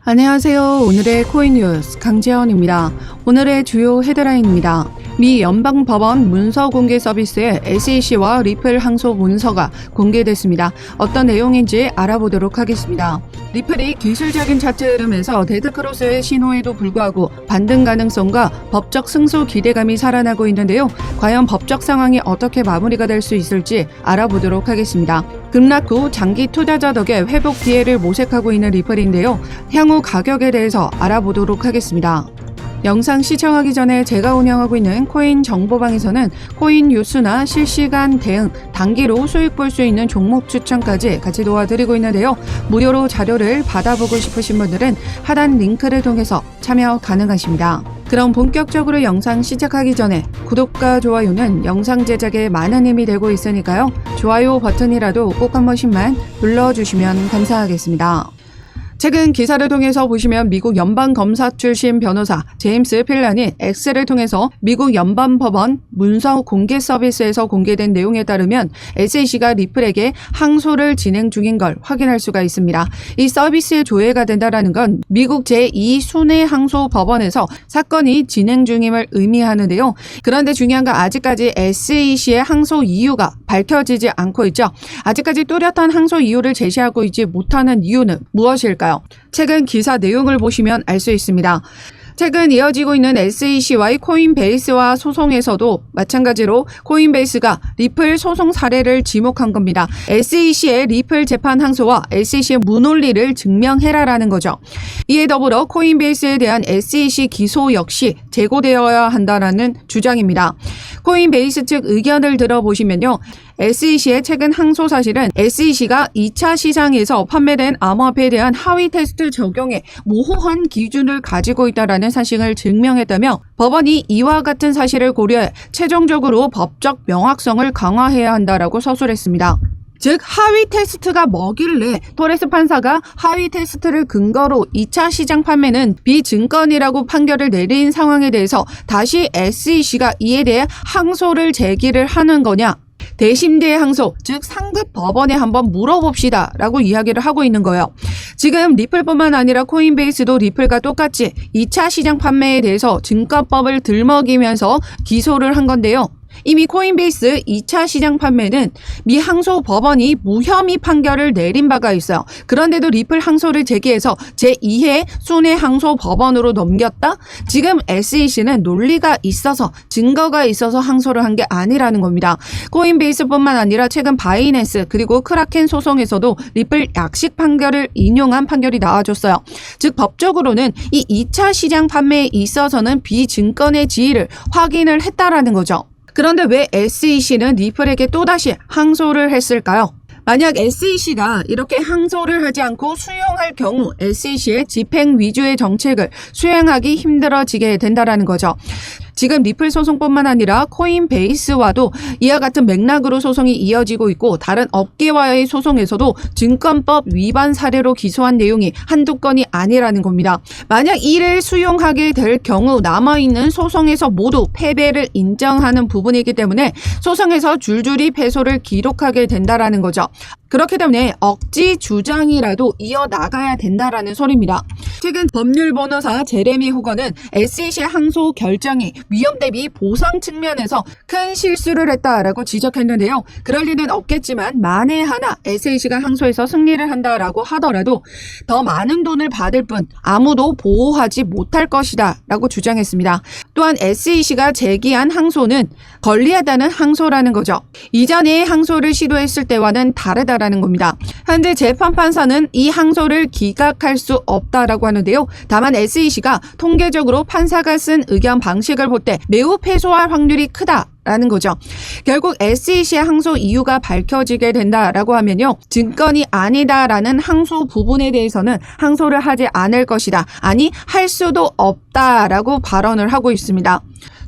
안녕하세요. 오늘의 코인 뉴스 강재원입니다. 오늘의 주요 헤드라인입니다. 미 연방법원 문서 공개 서비스에 SEC와 리플 항소 문서가 공개됐습니다. 어떤 내용인지 알아보도록 하겠습니다. 리플이 기술적인 차트 흐름에서 데드크로스의 신호에도 불구하고 반등 가능성과 법적 승소 기대감이 살아나고 있는데요. 과연 법적 상황이 어떻게 마무리가 될 수 있을지 알아보도록 하겠습니다. 급락 후 장기 투자자 덕에 회복 기회를 모색하고 있는 리플인데요. 향후 가격에 대해서 알아보도록 하겠습니다. 영상 시청하기 전에 제가 운영하고 있는 코인 정보방에서는 코인 뉴스나 실시간 대응, 단기로 수익 볼 수 있는 종목 추천까지 같이 도와드리고 있는데요. 무료로 자료를 받아보고 싶으신 분들은 하단 링크를 통해서 참여 가능하십니다. 그럼 본격적으로 영상 시작하기 전에 구독과 좋아요는 영상 제작에 많은 힘이 되고 있으니까요. 좋아요 버튼이라도 꼭 한 번씩만 눌러주시면 감사하겠습니다. 최근 기사를 통해서 보시면 미국 연방검사 출신 변호사 제임스 필란이 X를 통해서 미국 연방법원 문서 공개 서비스에서 공개된 내용에 따르면 SEC가 리플에게 항소를 진행 중인 걸 확인할 수가 있습니다. 이 서비스에 조회가 된다는 건 미국 제2순회항소법원에서 사건이 진행 중임을 의미하는데요. 그런데 중요한 건 아직까지 SEC의 항소 이유가 밝혀지지 않고 있죠. 아직까지 뚜렷한 항소 이유를 제시하고 있지 못하는 이유는 무엇일까요? 최근 기사 내용을 보시면 알 수 있습니다. 최근 이어지고 있는 SEC와의 코인베이스와 소송에서도 마찬가지로 코인베이스가 리플 소송 사례를 지목한 겁니다. SEC의 리플 재판 항소와 SEC의 무논리를 증명해라라는 거죠. 이에 더불어 코인베이스에 대한 SEC 기소 역시 재고되어야 한다는 주장입니다. 코인베이스 측 의견을 들어보시면요. SEC의 최근 항소 사실은 SEC가 2차 시장에서 판매된 암호화폐에 대한 하위 테스트 적용에 모호한 기준을 가지고 있다는 사실을 증명했다며 법원이 이와 같은 사실을 고려해 최종적으로 법적 명확성을 강화해야 한다라고 서술했습니다. 즉 하위 테스트가 뭐길래 토레스 판사가 하위 테스트를 근거로 2차 시장 판매는 비증권이라고 판결을 내린 상황에 대해서 다시 SEC가 이에 대해 항소를 제기를 하는 거냐? 대심대의 항소, 즉 상급 법원에 한번 물어봅시다 라고 이야기를 하고 있는 거예요. 지금 리플뿐만 아니라 코인베이스도 리플과 똑같이 2차 시장 판매에 대해서 증권법을 들먹이면서 기소를 한 건데요. 이미 코인베이스 2차 시장 판매는 미 항소 법원이 무혐의 판결을 내린 바가 있어요. 그런데도 리플 항소를 제기해서 제2회 순회 항소 법원으로 넘겼다? 지금 SEC는 논리가 있어서 증거가 있어서 항소를 한 게 아니라는 겁니다. 코인베이스뿐만 아니라 최근 바이낸스 그리고 크라켄 소송에서도 리플 약식 판결을 인용한 판결이 나와줬어요. 즉 법적으로는 이 2차 시장 판매에 있어서는 비증권의 지위를 확인을 했다라는 거죠. 그런데 왜 SEC는 리플에게 또다시 항소를 했을까요? 만약 SEC가 이렇게 항소를 하지 않고 수용할 경우 SEC의 집행 위주의 정책을 수행하기 힘들어지게 된다는 거죠. 지금 리플 소송뿐만 아니라 코인베이스와도 이와 같은 맥락으로 소송이 이어지고 있고 다른 업계와의 소송에서도 증권법 위반 사례로 기소한 내용이 한두 건이 아니라는 겁니다. 만약 이를 수용하게 될 경우 남아있는 소송에서 모두 패배를 인정하는 부분이기 때문에 소송에서 줄줄이 패소를 기록하게 된다라는 거죠. 그렇기 때문에 억지 주장이라도 이어나가야 된다라는 소리입니다. 최근 법률 변호사 제레미 호거는 SEC의 항소 결정이 위험 대비 보상 측면에서 큰 실수를 했다라고 지적했는데요. 그럴 리는 없겠지만 만에 하나 SEC가 항소에서 승리를 한다라고 하더라도 더 많은 돈을 받을 뿐 아무도 보호하지 못할 것이다 라고 주장했습니다. 또한 SEC가 제기한 항소는 권리하다는 항소라는 거죠. 이전에 항소를 시도했을 때와는 다르다라는 겁니다. 현재 재판판사는 이 항소를 기각할 수 없다라고 하는데요. 다만 SEC가 통계적으로 판사가 쓴 의견 방식을 볼 때 매우 패소할 확률이 크다라는 거죠. 결국 SEC의 항소 이유가 밝혀지게 된다라고 하면요. 증권이 아니다라는 항소 부분에 대해서는 항소를 하지 않을 것이다. 아니 할 수도 없다라고 발언을 하고 있습니다.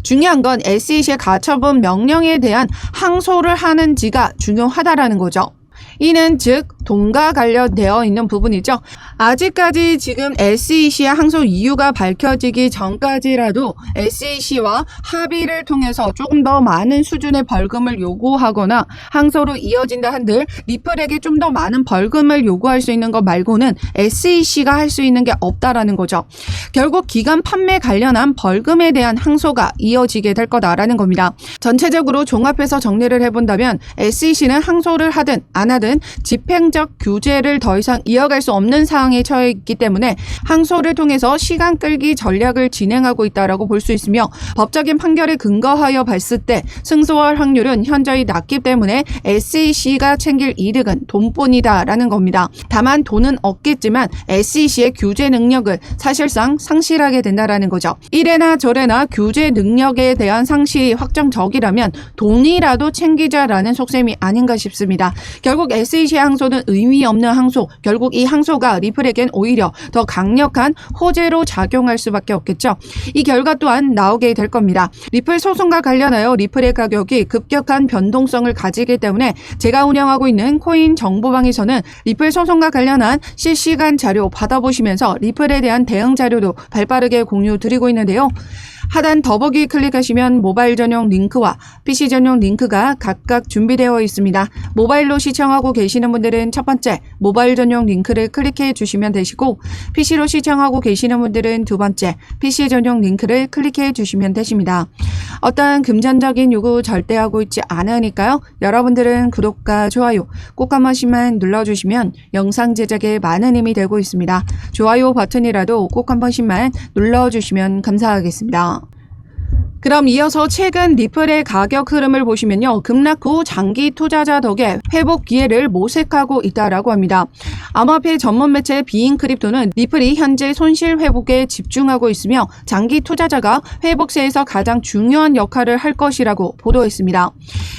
중요한 건 SEC의 가처분 명령에 대한 항소를 하는지가 중요하다라는 거죠. 이는 즉 돈과 관련되어 있는 부분이죠. 아직까지 지금 SEC의 항소 이유가 밝혀지기 전까지라도 SEC와 합의를 통해서 조금 더 많은 수준의 벌금을 요구하거나 항소로 이어진다 한들 리플에게 좀 더 많은 벌금을 요구할 수 있는 것 말고는 SEC가 할 수 있는 게 없다라는 거죠. 결국 기간 판매 관련한 벌금에 대한 항소가 이어지게 될 거다라는 겁니다. 전체적으로 종합해서 정리를 해본다면 SEC는 항소를 하든 안 하든 집행적 규제를 더 이상 이어갈 수 없는 상황에 처해 있기 때문에 항소를 통해서 시간 끌기 전략을 진행하고 있다라고 볼 수 있으며 법적인 판결에 근거하여 봤을 때 승소할 확률은 현저히 낮기 때문에 SEC가 챙길 이득은 돈뿐이다라는 겁니다. 다만 돈은 없겠지만 SEC의 규제 능력을 사실상 상실하게 된다라는 거죠. 이래나 저래나 규제 능력에 대한 상실이 확정적이라면 돈이라도 챙기자라는 속셈이 아닌가 싶습니다. 결국 SEC의 항소는 의미 없는 항소, 결국 이 항소가 리플에겐 오히려 더 강력한 호재로 작용할 수밖에 없겠죠. 이 결과 또한 나오게 될 겁니다. 리플 소송과 관련하여 리플의 가격이 급격한 변동성을 가지기 때문에 제가 운영하고 있는 코인 정보방에서는 리플 소송과 관련한 실시간 자료 받아보시면서 리플에 대한 대응 자료도 발빠르게 공유 드리고 있는데요. 하단 더보기 클릭하시면 모바일 전용 링크와 PC 전용 링크가 각각 준비되어 있습니다. 모바일로 시청하고 계시는 분들은 첫 번째 모바일 전용 링크를 클릭해 주시면 되시고 PC로 시청하고 계시는 분들은 두 번째 PC 전용 링크를 클릭해 주시면 되십니다. 어떠한 금전적인 요구 절대 하고 있지 않으니까요. 여러분들은 구독과 좋아요 꼭 한 번씩만 눌러주시면 영상 제작에 많은 힘이 되고 있습니다. 좋아요 버튼이라도 꼭 한 번씩만 눌러주시면 감사하겠습니다. 그럼 이어서 최근 리플의 가격 흐름을 보시면요. 급락 후 장기 투자자 덕에 회복 기회를 모색하고 있다라고 합니다. 암호화폐 전문 매체 비인크립토는 리플이 현재 손실 회복에 집중하고 있으며 장기 투자자가 회복세에서 가장 중요한 역할을 할 것이라고 보도했습니다.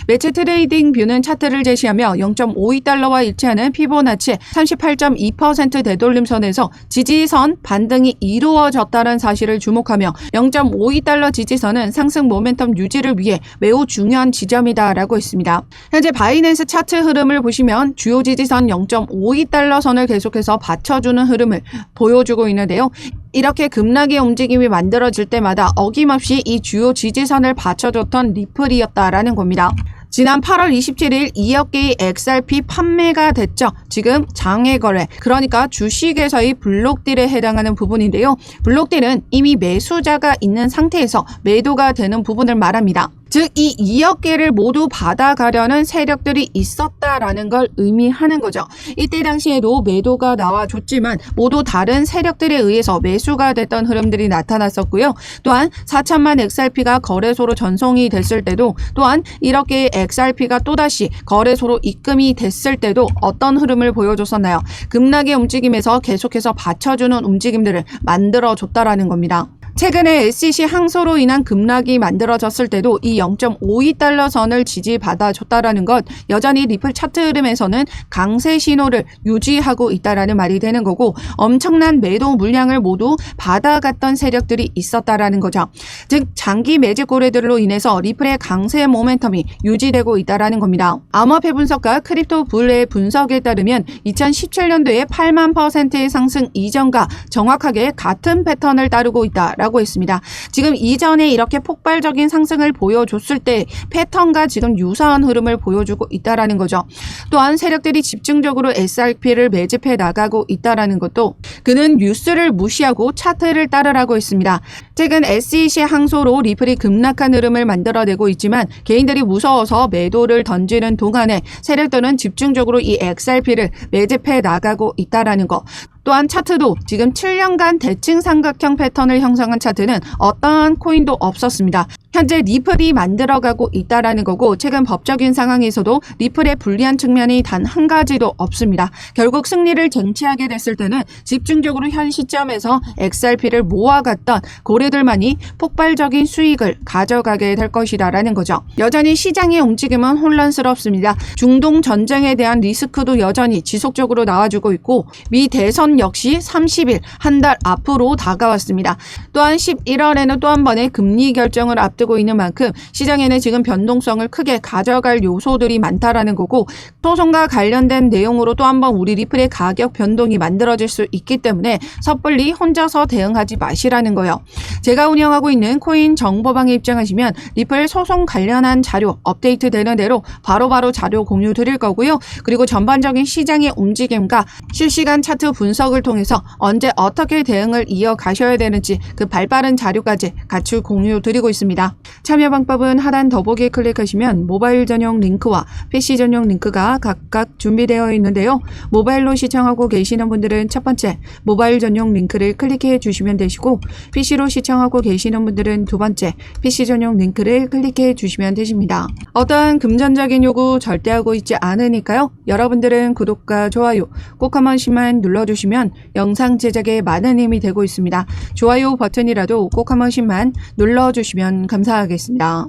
매체 트레이딩 뷰는 차트를 제시하며 0.52달러와 일치하는 피보나치 38.2% 되돌림선에서 지지선 반등이 이루어졌다는 사실을 주목하며 0.52달러 지지선은 상승 모멘텀 유지를 위해 매우 중요한 지점이다라고 했습니다. 현재 바이낸스 차트 흐름을 보시면 주요 지지선 0.52달러 선을 계속해서 받쳐주는 흐름을 보여주고 있는데요. 이렇게 급락의 움직임이 만들어질 때마다 어김없이 이 주요 지지선을 받쳐줬던 리플이었다라는 겁니다. 지난 8월 27일 2억 개의 XRP 판매가 됐죠. 지금 장외 거래, 그러니까 주식에서의 블록딜에 해당하는 부분인데요. 블록딜은 이미 매수자가 있는 상태에서 매도가 되는 부분을 말합니다. 즉, 이 2억 개를 모두 받아가려는 세력들이 있었다라는 걸 의미하는 거죠. 이때 당시에도 매도가 나와줬지만 모두 다른 세력들에 의해서 매수가 됐던 흐름들이 나타났었고요. 또한 4천만 XRP가 거래소로 전송이 됐을 때도 또한 이렇게 XRP가 또다시 거래소로 입금이 됐을 때도 어떤 흐름을 보여줬었나요? 급락의 움직임에서 계속해서 받쳐주는 움직임들을 만들어줬다라는 겁니다. 최근에 SEC 항소로 인한 급락이 만들어졌을 때도 이 0.52달러 선을 지지받아줬다라는 것, 여전히 리플 차트 흐름에서는 강세 신호를 유지하고 있다라는 말이 되는 거고, 엄청난 매도 물량을 모두 받아갔던 세력들이 있었다라는 거죠. 즉 장기 매집 거래들로 인해서 리플의 강세 모멘텀이 유지되고 있다라는 겁니다. 암호화폐 분석가 크립토 불의 분석에 따르면 2017년도에 8만 %의 상승 이전과 정확하게 같은 패턴을 따르고 있다라고 했습니다. 지금 이전에 이렇게 폭발적인 상승을 보여줬을 때 패턴과 지금 유사한 흐름을 보여주고 있다라는 거죠. 또한 세력들이 집중적으로 SRP를 매집해 나가고 있다라는 것도 그는 뉴스를 무시하고 차트를 따르라고 했습니다. 최근 SEC 항소로 리플이 급락한 흐름을 만들어내고 있지만 개인들이 무서워서 매도를 던지는 동안에 세력들은 집중적으로 이 XRP를 매집해 나가고 있다라는 거. 또한 차트도 지금 7년간 대칭 삼각형 패턴을 형성한 차트는 어떠한 코인도 없었습니다. 현재 리플이 만들어가고 있다라는 거고, 최근 법적인 상황에서도 리플의 불리한 측면이 단 한 가지도 없습니다. 결국 승리를 쟁취하게 됐을 때는 집중적으로 현 시점에서 XRP를 모아갔던 고래들만이 폭발적인 수익을 가져가게 될 것이다라는 거죠. 여전히 시장의 움직임은 혼란스럽습니다. 중동 전쟁에 대한 리스크도 여전히 지속적으로 나와주고 있고, 미 대선 역시 30일 한 달 앞으로 다가왔습니다. 또한 11월에는 또 한 번의 금리 결정을 앞두고 진행되고 있는 만큼 시장에는 지금 변동성을 크게 가져갈 요소들이 많다라는 거고, 소송과 관련된 내용으로 또 한 번 우리 리플의 가격 변동이 만들어질 수 있기 때문에 섣불리 혼자서 대응하지 마시라는 거예요. 제가 운영하고 있는 코인 정보방에 입장하시면 리플 소송 관련한 자료 업데이트 되는 대로 바로바로 자료 공유 드릴 거고요. 그리고 전반적인 시장의 움직임과 실시간 차트 분석을 통해서 언제 어떻게 대응을 이어가셔야 되는지 그 발빠른 자료까지 같이 공유 드리고 있습니다. 참여 방법은 하단 더보기에 클릭하시면 모바일 전용 링크와 PC 전용 링크가 각각 준비되어 있는데요. 모바일로 시청하고 계시는 분들은 첫 번째 모바일 전용 링크를 클릭해 주시면 되시고, PC로 시청하고 계시는 분들은 두 번째 PC 전용 링크를 클릭해 주시면 되십니다. 어떠한 금전적인 요구 절대 하고 있지 않으니까요. 여러분들은 구독과 좋아요 꼭 한 번씩만 눌러주시면 영상 제작에 많은 힘이 되고 있습니다. 좋아요 버튼이라도 꼭 한 번씩만 눌러주시면 감사하겠습니다.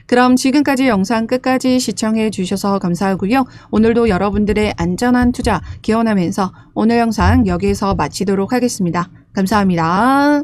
그럼 지금까지 영상 끝까지 시청해 주셔서 감사하고요. 오늘도 여러분들의 안전한 투자 기원하면서 오늘 영상 여기에서 마치도록 하겠습니다. 감사합니다.